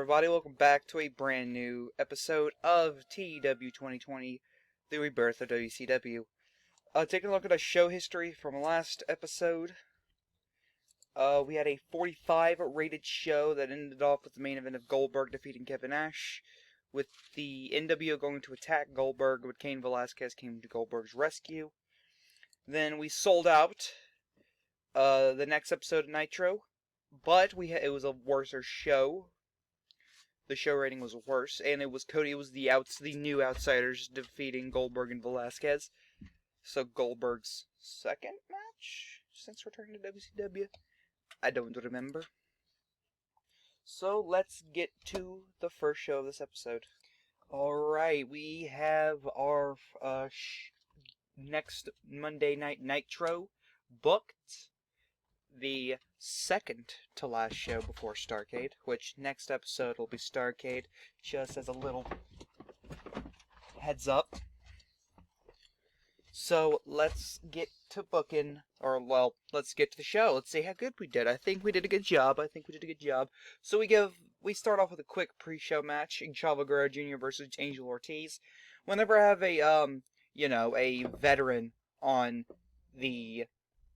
everybody, welcome back to a brand new episode of TEW 2020, the Rebirth of WCW. Taking a look at a show history from last episode, we had a 45 rated show that ended off with the main event of Goldberg defeating Kevin Nash, with the NWO going to attack Goldberg, but Cain Velasquez came to Goldberg's rescue. Then we sold out the next episode of Nitro, but it was a worse show. The show rating was worse, and it was the new outsiders defeating Goldberg and Velasquez. So Goldberg's second match since returning to WCW? I don't remember. So let's get to the first show of this episode. Alright, we have our next Monday Night Nitro booked. The second to last show before Starrcade, which next episode will be Starrcade, just as a little heads up. So let's get to booking, let's get to the show. Let's see how good we did. I think we did a good job. So we start off with a quick pre-show match in Chavo Guerrero Jr. versus Angel Ortiz. Whenever I have a veteran on the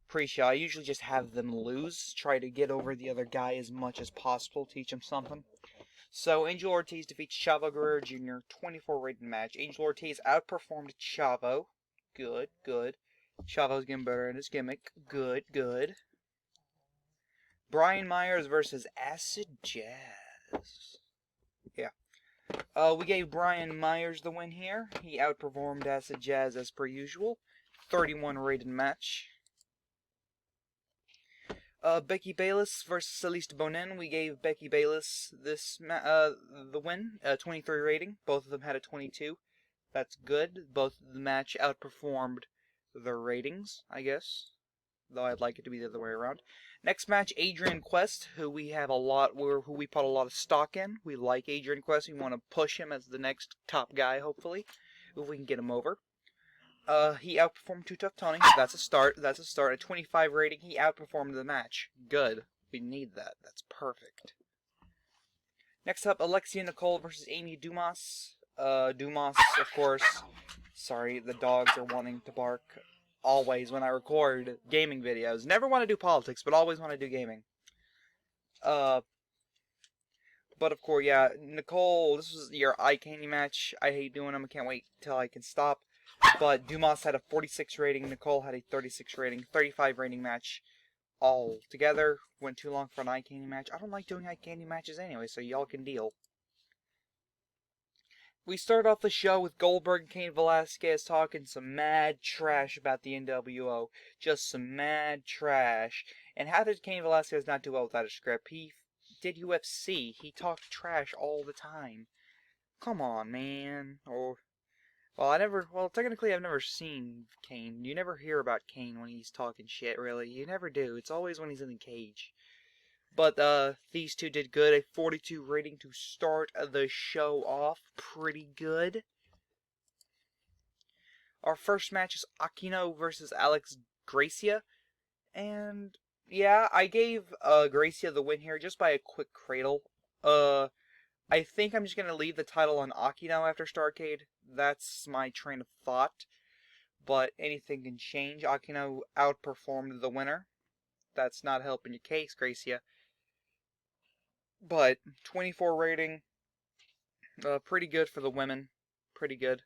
pre-show, I usually just have them lose, try to get over the other guy as much as possible, teach him something. So Angel Ortiz defeats Chavo Guerrero Jr., 24 rated match. Angel Ortiz outperformed Chavo. Good. Chavo's getting better in his gimmick. Good. Brian Myers versus Acid Jazz. Yeah. We gave Brian Myers the win here. He outperformed Acid Jazz as per usual. 31 rated match. Becky Bayless versus Celeste Bonin. We gave Becky Bayless the win, 23 rating. Both of them had a 22. That's good. Both of the match outperformed their ratings, I guess. Though I'd like it to be the other way around. Next match, Adrian Quest, who we put a lot of stock in. We like Adrian Quest. We want to push him as the next top guy, hopefully, if we can get him over. He outperformed Too Tough Tony. That's a start. A 25 rating. He outperformed the match. Good. We need that. That's perfect. Next up, Alexia Nicole versus Amy Dumas. Dumas, of course. Sorry, the dogs are wanting to bark. Always when I record gaming videos. Never want to do politics, but always want to do gaming. But of course, yeah, Nicole, this was your eye candy match. I hate doing them. I can't wait till I can stop. But Dumas had a 46 rating, Nicole had a 36 rating, 35 rating match all together. Went too long for an eye candy match. I don't like doing eye candy matches anyway, so y'all can deal. We start off the show with Goldberg and Cain Velasquez talking some mad trash about the NWO. Just some mad trash. And how did Cain Velasquez not do well without a script? He did UFC. He talked trash all the time. Come on, man. Technically I've never seen Cain. You never hear about Cain when he's talking shit, really. You never do. It's always when he's in the cage. But, these two did good. A 42 rating to start the show off. Pretty good. Our first match is Aquino versus Alex Gracia. And, yeah, I gave, Gracia the win here just by a quick cradle. I think I'm just going to leave the title on Aquino after Starrcade. That's my train of thought. But anything can change. Aquino outperformed the winner. That's not helping your case, Gracia. But 24 rating. Pretty good for the women. Pretty good.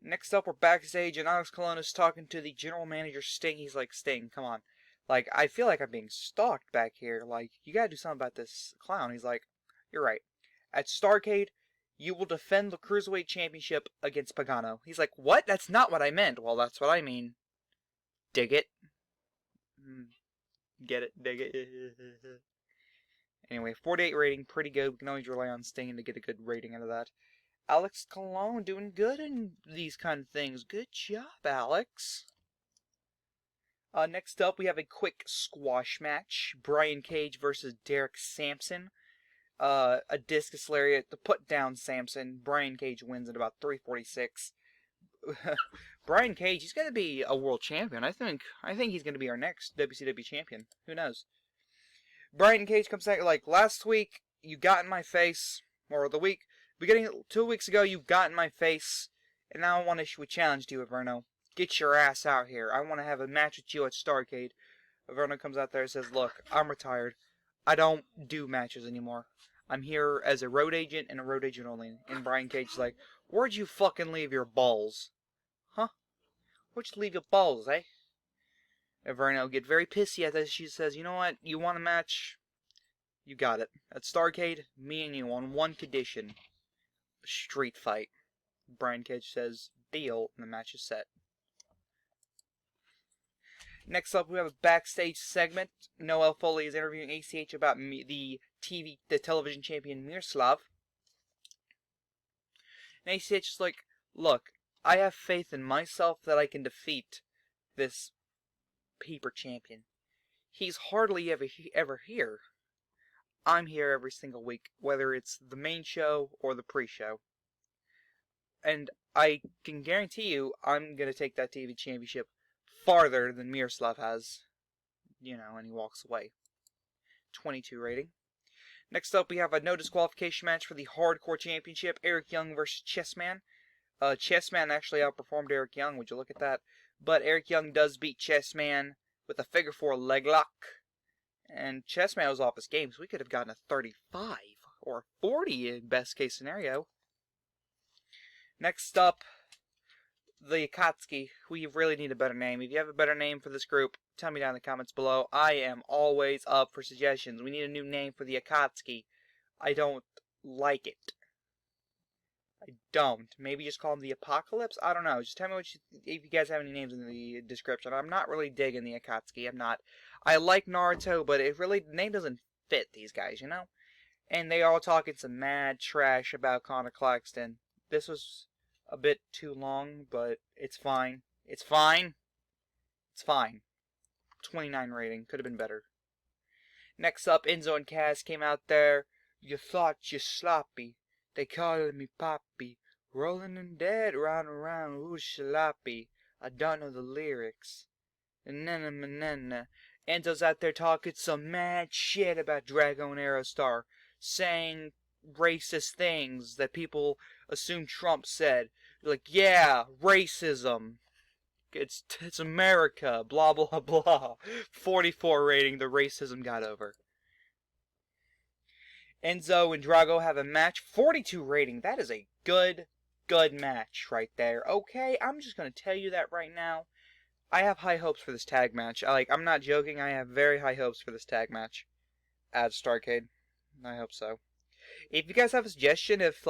Next up, we're backstage, and Alex Colon is talking to the general manager, Sting. He's like, Sting, come on. Like, I feel like I'm being stalked back here. Like, you gotta do something about this clown. He's like, you're right. At Starrcade, you will defend the Cruiserweight Championship against Pagano. He's like, what? That's not what I meant. Well, that's what I mean. Dig it? Get it? Dig it? Anyway, 48 rating, pretty good. We can always rely on Sting to get a good rating out of that. Alex Colon doing good in these kind of things. Good job, Alex. Next up, we have a quick squash match. Brian Cage versus Derek Sampson. A discus lariat to put down Sampson. Brian Cage wins at about 346. Brian Cage, he's going to be a world champion. I think he's going to be our next WCW champion. Who knows? Brian Cage comes out like, last week you got in my face, or the week, beginning 2 weeks ago you got in my face, and now I want to issue a challenge to you, Averno. Get your ass out here. I want to have a match with you at Starrcade. Averno comes out there and says, look, I'm retired. I don't do matches anymore. I'm here as a road agent and a road agent only. And Brian Cage's like, where'd you fucking leave your balls? Huh? Where'd you leave your balls, eh? Averno get very pissy at this. She says, you know what? You want a match? You got it. At Starrcade, me and you on one condition. A street fight. Brian Cage says, deal, and the match is set. Next up, we have a backstage segment. Noel Foley is interviewing ACH about the television champion Miroslav. And ACH is like, look, I have faith in myself that I can defeat this paper champion. He's hardly ever here. I'm here every single week, whether it's the main show or the pre-show. And I can guarantee you, I'm going to take that TV championship farther than Miroslav has. You know, and he walks away. 22 rating. Next up, we have a no disqualification match for the Hardcore Championship. Eric Young versus Chessman. Chessman actually outperformed Eric Young, would you look at that? But Eric Young does beat Chessman with a figure 4 leg lock. And Chessman was off his game, so we could have gotten a 35 or 40 in best case scenario. Next up, the Akatsuki. We really need a better name. If you have a better name for this group, tell me down in the comments below. I am always up for suggestions. We need a new name for the Akatsuki. I don't like it. I don't. Maybe just call them the Apocalypse? I don't know. Just tell me if you guys have any names in the description. I'm not really digging the Akatsuki. I'm not. I like Naruto, but the name doesn't fit these guys, you know? And they all talking some mad trash about Connor Claxton. This was a bit too long, but it's fine. It's fine. It's fine. 29 rating. Could have been better. Next up, Enzo and Cass came out there. You thought you sloppy. They calling me Poppy. Rolling and dead, round and round, who's jalopy? I don't know the lyrics. Na-na-na-na-na. Enzo's out there talking some mad shit about Drago and Aerostar. Saying racist things that people assume Trump said. Like, yeah, racism. It's America, blah, blah, blah. 44 rating, the racism got over. Enzo and Drago have a match. 42 rating. That is a good match right there. Okay, I'm just going to tell you that right now. I have high hopes for this tag match. I'm not joking. I have very high hopes for this tag match at Starrcade. I hope so. If you guys have a suggestion if,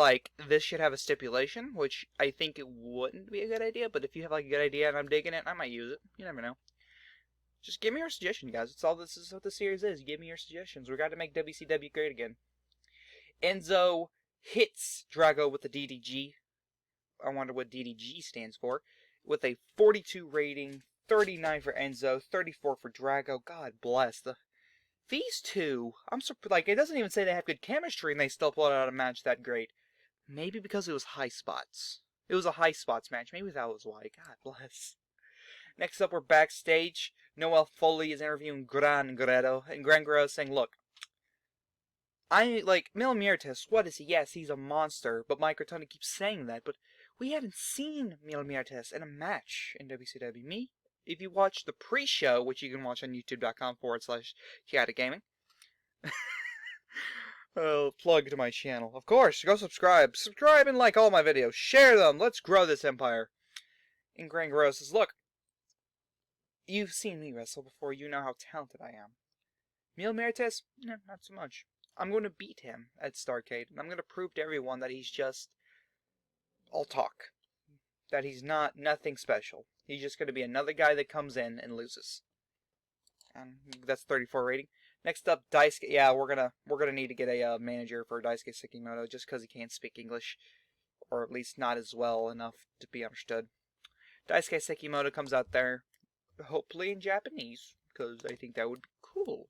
this should have a stipulation, which I think it wouldn't be a good idea, but if you have, a good idea and I'm digging it, I might use it. You never know. Just give me your suggestion, guys. This is what the series is. Give me your suggestions. We got to make WCW great again. Enzo hits Drago with the DDG. I wonder what DDG stands for. With a 42 rating, 39 for Enzo, 34 for Drago. God bless. These two, I'm surprised. It doesn't even say they have good chemistry and they still pulled out a match that great. Maybe because it was high spots. It was a high spots match. Maybe that was why. God bless. Next up, we're backstage. Noel Foley is interviewing Gran Guerrero. And Gran Guerrero is saying, look, Mil Muertes, what is he? Yes, he's a monster, but Mike Rotunda keeps saying that, but we haven't seen Mil Muertes in a match in WCW. Me? If you watch the pre-show, which you can watch on youtube.com/chaoticgaming. Plug to my channel. Of course, go subscribe. Subscribe and like all my videos. Share them. Let's grow this empire. And Gran Guerrero says, look, you've seen me wrestle before. You know how talented I am. Mil Muertes? No, not so much. I'm going to beat him at Starrcade, and I'm going to prove to everyone that he's just all talk. That he's nothing special. He's just going to be another guy that comes in and loses. And that's 34 rating. Next up, Daisuke. Yeah, we're gonna need to get a manager for Daisuke Sekimoto just because he can't speak English, or at least not as well enough to be understood. Daisuke Sekimoto comes out there, hopefully in Japanese, because I think that would be cool.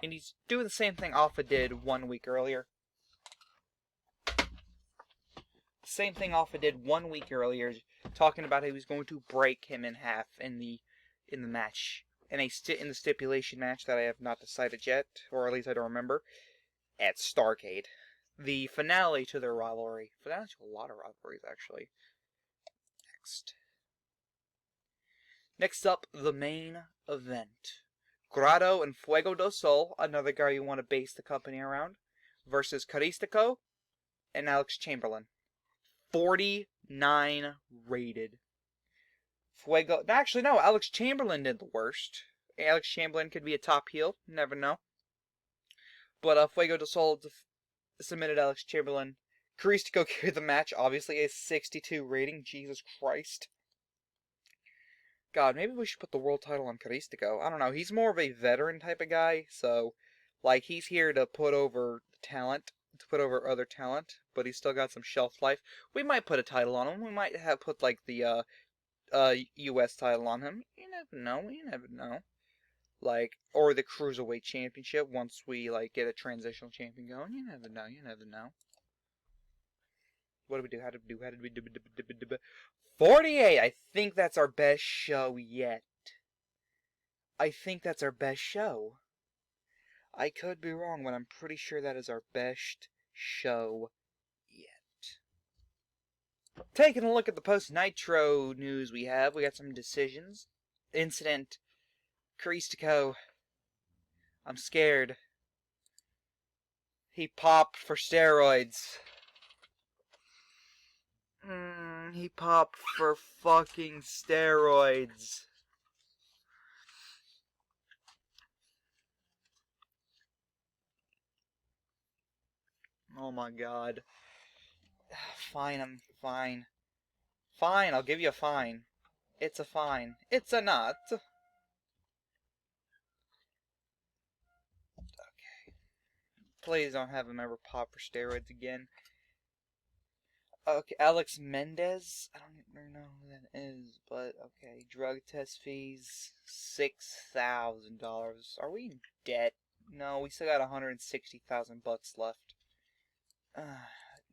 And he's doing the same thing Alpha did 1 week earlier. Same thing Alpha did 1 week earlier, talking about how he was going to break him in half in the match in the stipulation match that I have not decided yet, or at least I don't remember, at Starrcade. The finale to their rivalry. Finale to a lot of rivalries, actually. Next up, the main event. Grado and Fuego del Sol, another guy you want to base the company around, versus Caristico and Alex Chamberlain. 49 rated. Fuego... Actually, no, Alex Chamberlain did the worst. Alex Chamberlain could be a top heel, never know. But Fuego del Sol submitted Alex Chamberlain. Caristico carried the match, obviously a 62 rating, Jesus Christ. God, maybe we should put the world title on Caristico. I don't know, he's more of a veteran type of guy, so, like, he's here to put over talent, to put over other talent, but he's still got some shelf life. We might put a title on him. We might have put, like, the, U.S. title on him. You never know, you never know. Like, or the Cruiserweight Championship once we, like, get a transitional champion going. You never know, you never know. What do we do? How did we do? 48! I think that's our best show yet. I think that's our best show. I could be wrong, but I'm pretty sure that is our best show yet. Taking a look at the post-Nitro news we got some decisions. Incident. Caristico. I'm scared. He popped for steroids. He popped for fucking steroids. Oh my god. Fine, I'm fine. Fine, I'll give you a fine. It's a fine. It's a not. Okay. Please don't have him ever pop for steroids again. Okay, Alex Mendez. I don't even know who that is, but okay. Drug test fees, $6,000. Are we in debt? No, we still got $160,000 left.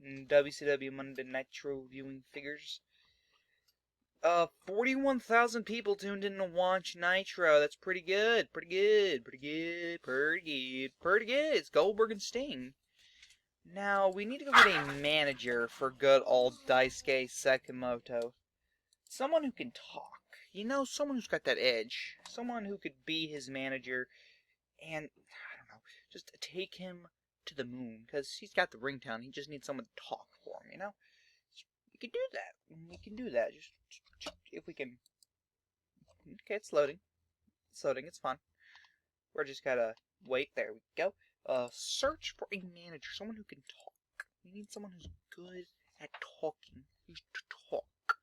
WCW Monday Nitro viewing figures. 41,000 people tuned in to watch Nitro. That's pretty good. Pretty good. Pretty good. Pretty good. Pretty good. It's Goldberg and Sting. Now, we need to go get a manager for good old Daisuke Sekimoto. Someone who can talk. You know, someone who's got that edge. Someone who could be his manager and, I don't know, just take him to the moon. Because he's got the ring town. He just needs someone to talk for him, you know? We can do that. We can do that. Just if we can. Okay, it's loading. It's loading. It's fine. We're just gotta wait. There we go. Search for a manager, someone who can talk. We need someone who's good at talking. Who's to talk.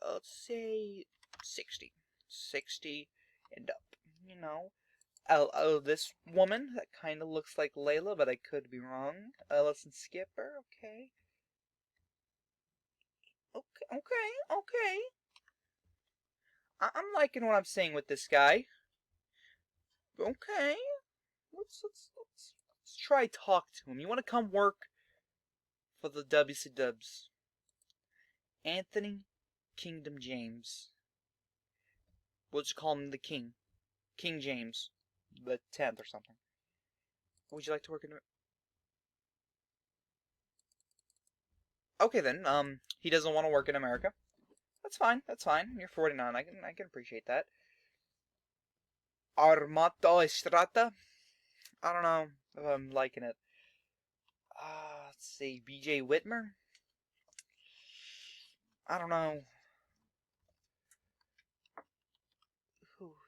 Let's say 60. 60 and up. You know. Oh, this woman that kind of looks like Layla, but I could be wrong. Ellison Skipper. Okay. Okay. I'm liking what I'm seeing with this guy. Okay. Let's try talk to him. You want to come work for the WCW? Anthony Kingdom James. We'll just call him the King. King James. The 10th or something. Would you like to work in... Okay then, he doesn't want to work in America. That's fine, that's fine. You're 49, I can appreciate that. Armato Estrada? I don't know if I'm liking it. Let's see, BJ Whitmer? I don't know.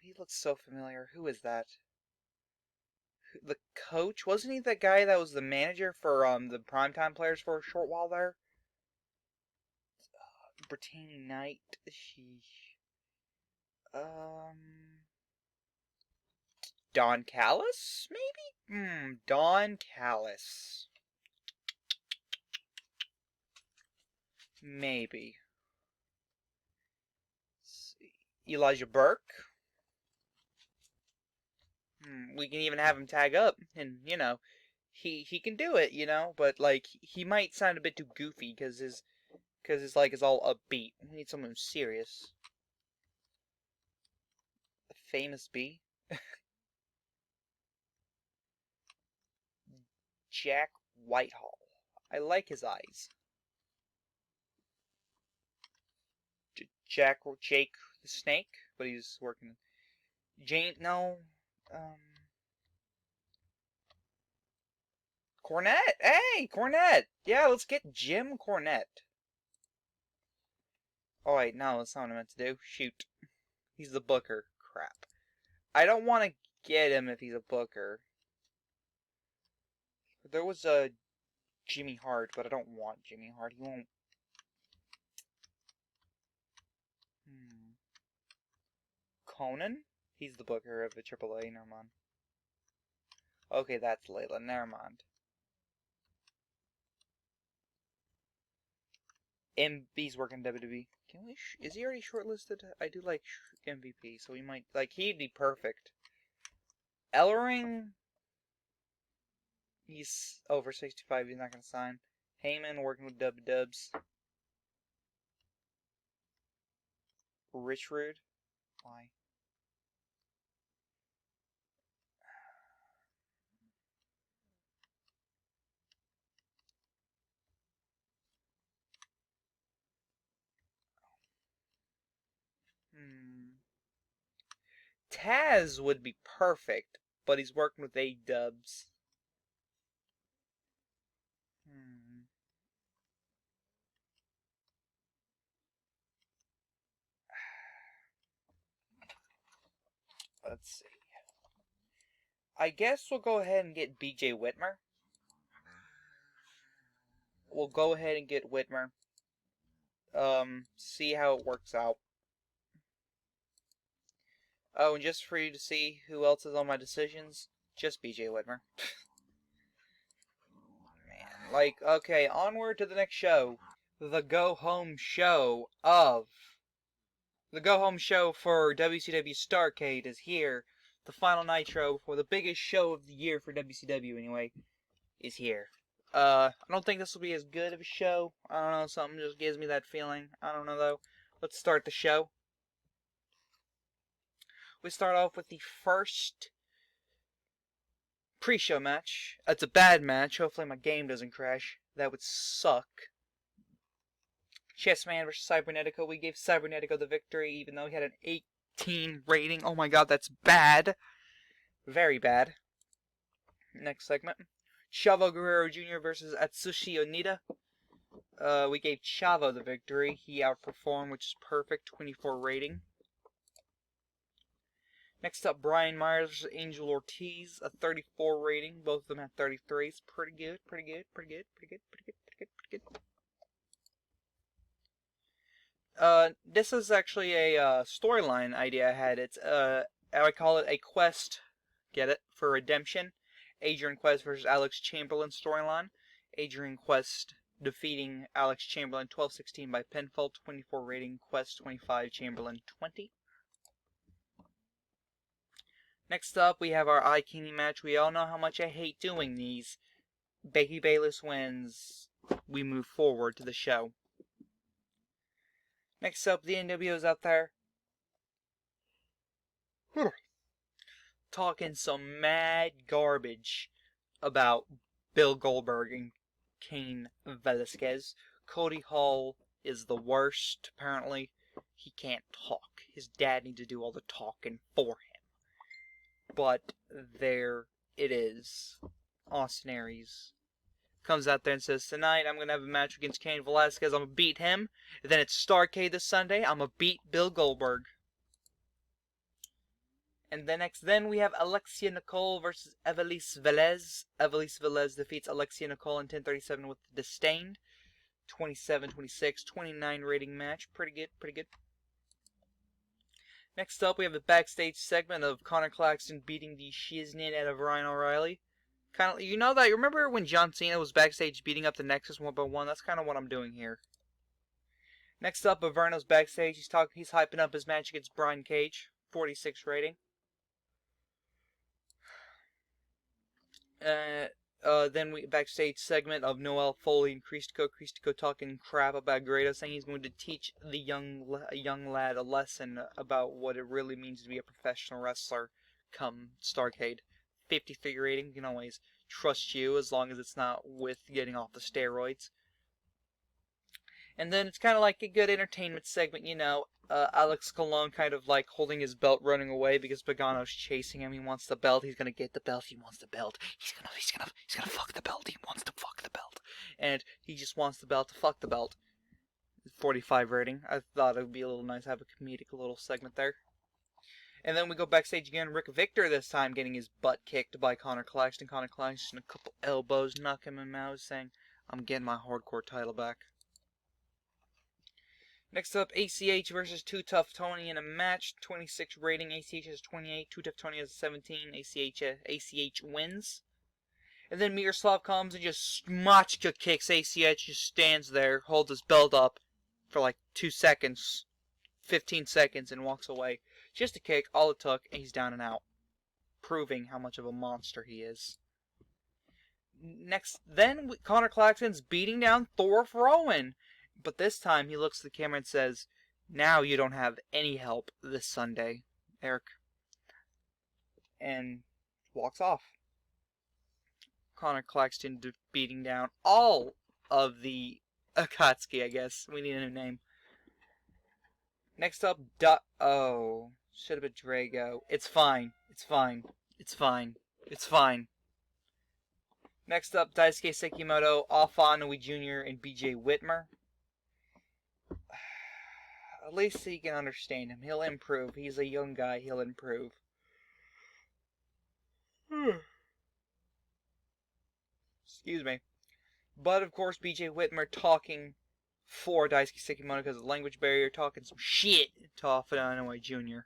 He looks so familiar. Who is that? The coach? Wasn't he the guy that was the manager for the primetime players for a short while there? Brittany Knight. Don Callis, maybe? Don Callis. Maybe. Let's see. Elijah Burke. We can even have him tag up, and, you know, he can do it, you know, but, like, he might sound a bit too goofy, because it's all upbeat. We need someone who's serious. Famous B. Jack Whitehall. I like his eyes. Jake the Snake, but he's working. No. Cornette! Hey, Cornette! Yeah, let's get Jim Cornette. Oh wait, no, that's not what I meant to do. Shoot. He's the booker. Crap. I don't want to get him if he's a booker. There was a Jimmy Hart, but I don't want Jimmy Hart. He won't. Conan? He's the booker of the AAA. Never mind. Okay, that's Layla. Never mind. MVP's working WWE. Can we? Is he already shortlisted? I do like MVP, so we might like. He'd be perfect. Ellering. He's over 65. He's not gonna sign. Heyman working with Dubs. Rich Rude. Why? Taz would be perfect, but he's working with A-Dubs. Let's see. I guess we'll go ahead and get BJ Whitmer. We'll go ahead and get Whitmer. See how it works out. Oh, and just for you to see who else is on my decisions, just BJ Whitmer. Man, like, okay, onward to the next show. The go-home show of... The go-home show for WCW Starrcade is here. The final Nitro for the biggest show of the year for WCW, anyway, is here. I don't think this will be as good of a show. I don't know, something just gives me that feeling. I don't know, though. Let's start the show. We start off with the first pre-show match. It's a bad match. Hopefully my game doesn't crash. That would suck. Chessman versus Cybernetico. We gave Cybernetico the victory, even though he had an 18 rating. Oh my god, that's bad. Very bad. Next segment. Chavo Guerrero Jr. versus Atsushi Onita. We gave Chavo the victory. He outperformed, which is perfect. 24 rating. Next up, Brian Myers versus Angel Ortiz. A 34 rating. Both of them have 33s. Pretty good, pretty good, pretty good, pretty good, pretty good, pretty good, pretty good. This is actually a storyline idea I had. It's, I call it a quest, get it, for redemption. Adrian Quest versus Alex Chamberlain storyline. Adrian Quest defeating Alex Chamberlain 12-16 by pinfall, 24 rating, Quest 25, Chamberlain 20. Next up, we have our Eye-Candy match. We all know how much I hate doing these. Becky Bayless wins. We move forward to the show. Next up, the NWO's out there. Talking some mad garbage about Bill Goldberg and Cain Velasquez. Cody Hall is the worst, apparently. He can't talk. His dad needs to do all the talking for him. But there it is. Austin Aries comes out there and says, tonight I'm going to have a match against Cain Velasquez. I'm going to beat him. And then it's Starrcade this Sunday. I'm going to beat Bill Goldberg. And then we have Alexia Nicole versus Evelise Velez. Evelise Velez defeats Alexia Nicole in 10:37 with disdain. 27-26, 29 rating match. Pretty good, pretty good. Next up, we have a backstage segment of Connor Claxton beating the shiznit out of Ryan O'Reilly. Kind of, you know that? You remember when John Cena was backstage beating up the Nexus 1x1? That's kind of what I'm doing here. Next up, Averno's backstage. He's hyping up his match against Brian Cage. 46 rating. Then we backstage segment of Noel Foley and Christico talking crap about Grado, saying he's going to teach the young lad a lesson about what it really means to be a professional wrestler come Starrcade. 53 rating, you can always trust you as long as it's not with getting off the steroids. And then it's kind of like a good entertainment segment, you know. Alex Colon kind of like holding his belt, running away because Pagano's chasing him. He wants the belt. He's gonna get the belt. He wants the belt. He's gonna fuck the belt. He wants to fuck the belt, and he just wants the belt to fuck the belt. 45 rating. I thought it would be a little nice to have a comedic little segment there. And then we go backstage again. Rick Victor this time getting his butt kicked by Connor Claxton. Connor Claxton a couple elbows, knocking him out, saying, "I'm getting my hardcore title back." Next up, ACH versus Too Tough Tony in a match. 26 rating. ACH has 28. Too Tough Tony has 17. ACH wins. And then Miroslav comes and just smachka kicks ACH. Just stands there, holds his belt up for like 2 seconds, 15 seconds, and walks away. Just a kick, all it took, and he's down and out. Proving how much of a monster he is. Next, then Connor Claxton's beating down Thor Rowan. But this time he looks at the camera and says, "Now you don't have any help this Sunday, Eric." And walks off. Connor Claxton beating down all of the Akatsuki, I guess. We need a new name. Next up, should have been Drago. It's fine. It's fine. It's fine. It's fine. Next up, Daisuke Sekimoto, Alpha Inoue Jr., and BJ Whitmer. At least he can understand him. He'll improve. He's a young guy. He'll improve. Excuse me. But, of course, BJ Whitmer talking for Daisuke Sekimoto because of the language barrier, talking some shit to Alpha Inoue Jr.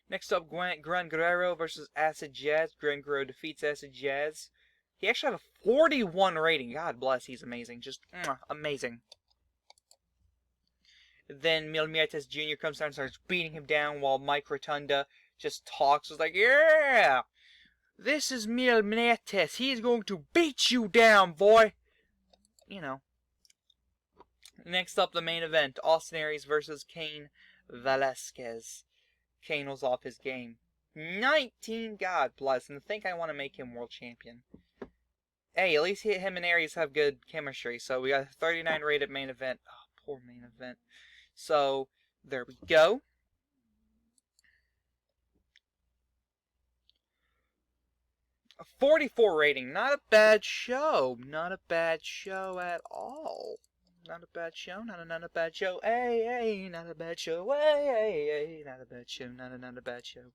Next up, Gran Guerrero versus Acid Jazz. Gran Guerrero defeats Acid Jazz. He actually has a 41 rating. God bless, he's amazing. Just amazing. Then Mil Muertes Jr. comes down and starts beating him down while Mike Rotunda just talks. It's like, "Yeah! This is Mil Muertes. He's going to beat you down, boy!" You know. Next up, the main event. Austin Aries versus Cain Velasquez. Cain was off his game. 19, God bless. And I think I want to make him world champion. Hey, at least him and Aries have good chemistry. So we got a 39 rated main event. Oh, poor main event. So, there we go. A 44 rating. Not a bad show. Not a bad show at all. Not a bad show. Not a bad show. Hey, not a bad show. Hey, not a bad show. Not a bad show.